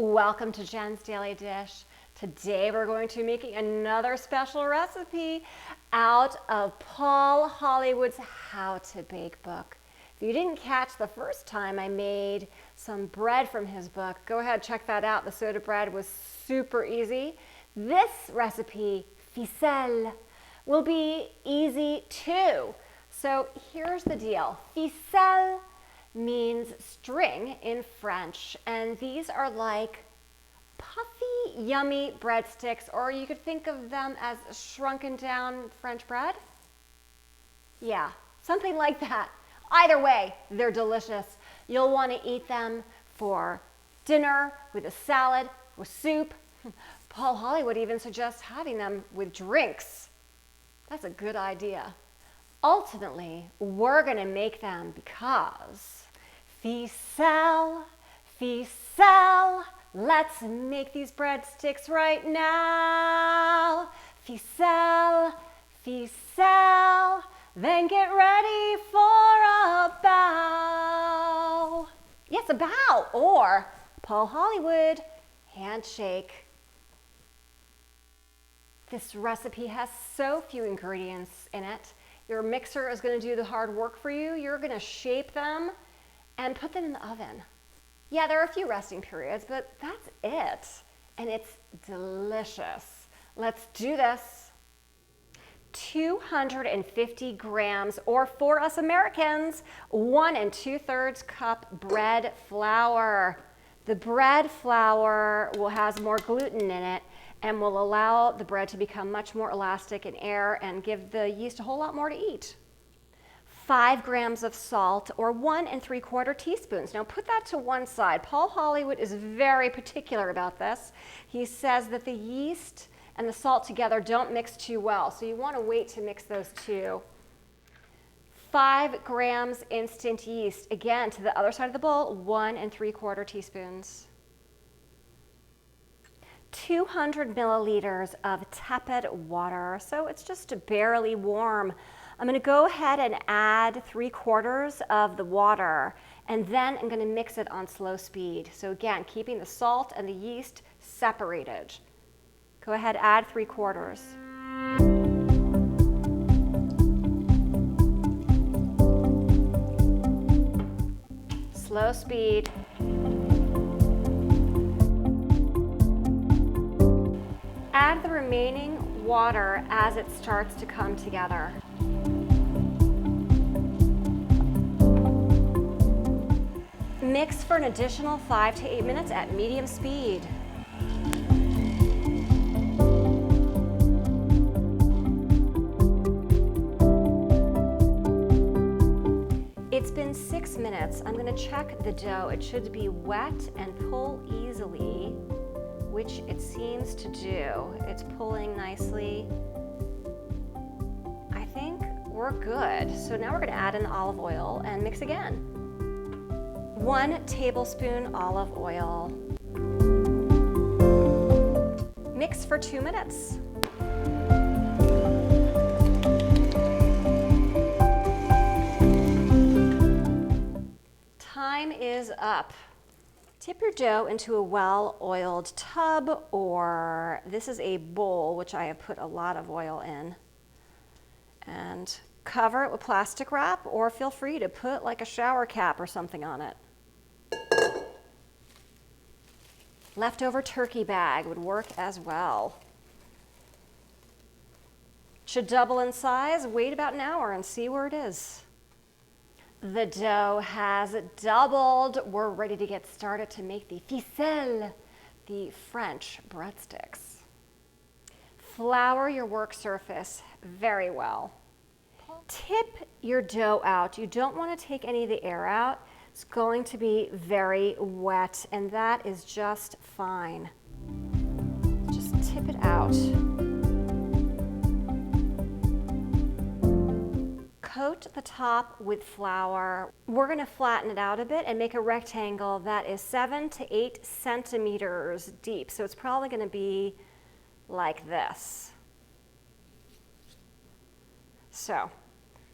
Welcome to Jen's Daily Dish. Today we're going to be making another special recipe out of Paul Hollywood's How to Bake book. If you didn't catch the first time I made some bread from his book, go ahead, check that out. The soda bread was super easy. This recipe, Ficelle, will be easy too. So here's the deal. Ficelle means string in French, and these are like puffy, yummy breadsticks, or you could think of them as shrunken down French bread. Yeah, something like that. Either way, they're delicious. You'll want to eat them for dinner, with a salad, with soup. Paul Hollywood even suggests having them with drinks. That's a good idea. Ultimately, we're going to make them because Ficelle, Ficelle, let's make these breadsticks right now. Ficelle, Ficelle, then get ready for a bow. Yes, a bow, or Paul Hollywood, handshake. This recipe has so few ingredients in it. Your mixer is going to do the hard work for you. You're going to shape them and put them in the oven. Yeah, there are a few resting periods, but that's it. And it's delicious. Let's do this. 250 grams, or for us Americans, 1 2/3 cup bread flour. The bread flour has more gluten in it and will allow the bread to become much more elastic in air and give the yeast a whole lot more to eat. 5 grams of salt, or 1 3/4 teaspoons. Now put that to one side. Paul Hollywood is very particular about this. He says that the yeast and the salt together don't mix too well, so you want to wait to mix those two. 5 grams instant yeast. Again, to the other side of the bowl, 1 3/4 teaspoons. 200 milliliters of tepid water, so it's just barely warm. I'm going to go ahead and add 3/4 of the water, and then I'm going to mix it on slow speed. So again, keeping the salt and the yeast separated. Go ahead, add 3/4. Slow speed. Add the remaining water as it starts to come together. Mix for an additional 5 to 8 minutes at medium speed. It's been 6 minutes. I'm going to check the dough. It should be wet and pull easily, which it seems to do. It's pulling nicely. I think we're good. So now we're going to add in the olive oil and mix again. 1 tablespoon olive oil. Mix for 2 minutes. Time is up. Tip your dough into a well-oiled tub, or this is a bowl, which I have put a lot of oil in. And cover it with plastic wrap, or feel free to put like a shower cap or something on it. Leftover turkey bag would work as well. Should double in size. Wait about an hour and see where it is. The dough has doubled. We're ready to get started to make the ficelle, the French breadsticks. Flour your work surface very well. Tip your dough out. You don't want to take any of the air out. It's going to be very wet, and that is just fine. Just tip it out. Coat the top with flour. We're going to flatten it out a bit and make a rectangle that is 7 to 8 centimeters deep. So it's probably going to be like this. So I'm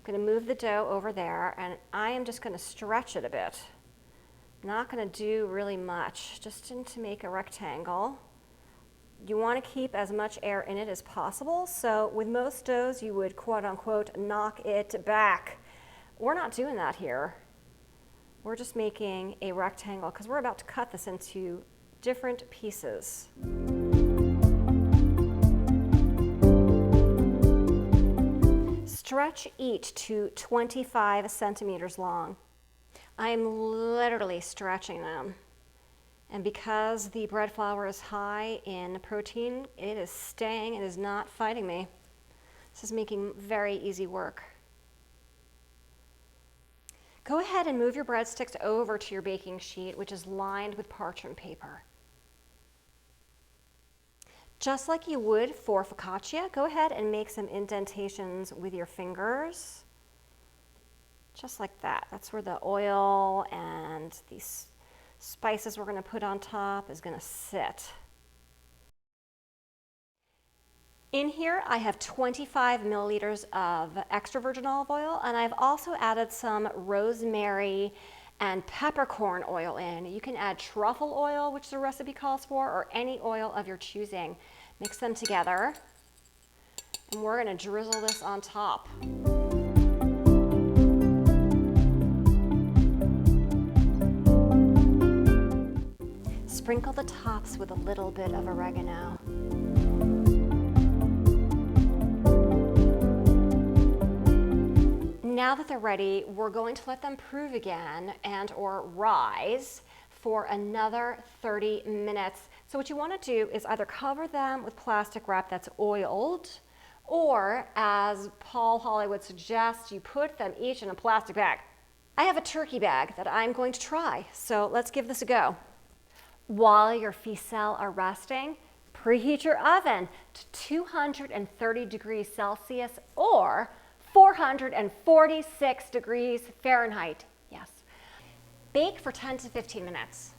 going to move the dough over there, and I am just going to stretch it a bit. not going to do really much, just to make a rectangle. You want to keep as much air in it as possible. So with most doughs, you would quote unquote knock it back. We're not doing that here. We're just making a rectangle because we're about to cut this into different pieces. Stretch each to 25 centimeters long. I'm literally stretching them. And because the bread flour is high in protein, it is staying, it is not fighting me. This is making very easy work. Go ahead and move your breadsticks over to your baking sheet, which is lined with parchment paper. Just like you would for focaccia, go ahead and make some indentations with your fingers. Just like that. That's where the oil and these spices we're going to put on top is going to sit. In here, I have 25 milliliters of extra virgin olive oil, and I've also added some rosemary and peppercorn oil in. You can add truffle oil, which the recipe calls for, or any oil of your choosing. Mix them together, and we're going to drizzle this on top. Sprinkle the tops with a little bit of oregano. Now that they're ready, we're going to let them prove again and or rise for another 30 minutes. So what you want to do is either cover them with plastic wrap that's oiled, or as Paul Hollywood suggests, you put them each in a plastic bag. I have a turkey bag that I'm going to try, so let's give this a go. While your ficelle are resting, preheat your oven to 230 degrees Celsius or 446 degrees Fahrenheit. Yes. Bake for 10 to 15 minutes.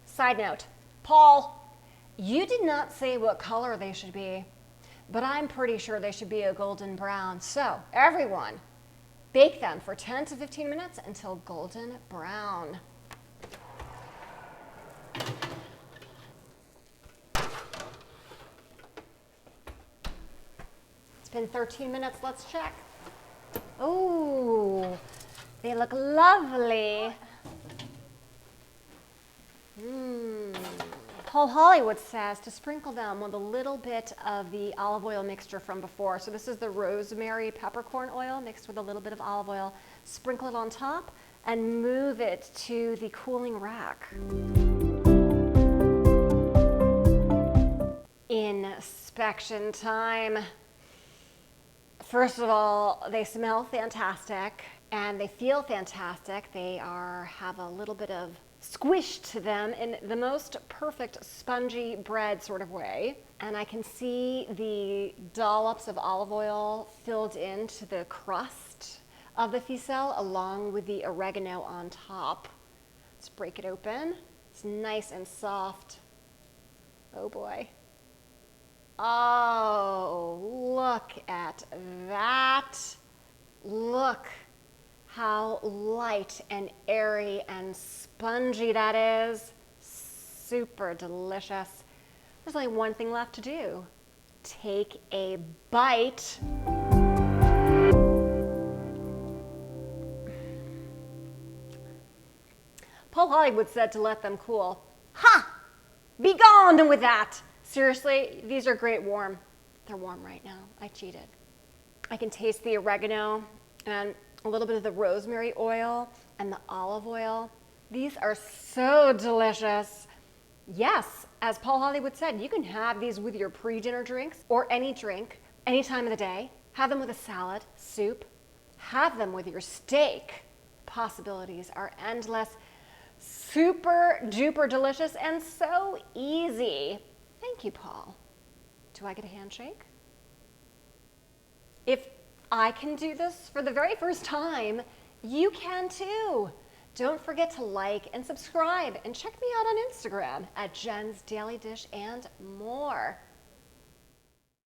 Side note, Paul, you did not say what color they should be, but I'm pretty sure they should be a golden brown. So, everyone, bake them for 10 to 15 minutes until golden brown. It's been 13 minutes, let's check. Oh, they look lovely. Paul Hollywood says to sprinkle them with a little bit of the olive oil mixture from before. So this is the rosemary peppercorn oil mixed with a little bit of olive oil. Sprinkle it on top and move it to the cooling rack. Inspection time. First of all, they smell fantastic and they feel fantastic. They have a little bit of squish to them in the most perfect spongy bread sort of way. And I can see the dollops of olive oil filled into the crust of the ficelle along with the oregano on top. Let's break it open. It's nice and soft. Oh boy. Oh, look at that. Look how light and airy and spongy that is. Super delicious. There's only one thing left to do. Take a bite. Paul Hollywood said to let them cool. Ha! Be gone with that. Seriously, these are great warm. They're warm right now. I cheated. I can taste the oregano and a little bit of the rosemary oil and the olive oil. These are so delicious. Yes, as Paul Hollywood said, you can have these with your pre-dinner drinks or any drink, any time of the day. Have them with a salad, soup. Have them with your steak. Possibilities are endless. Super duper delicious and so easy. Thank you, Paul. Do I get a handshake? If I can do this for the very first time, you can too. Don't forget to like and subscribe and check me out on Instagram at Jen's Daily Dish and more.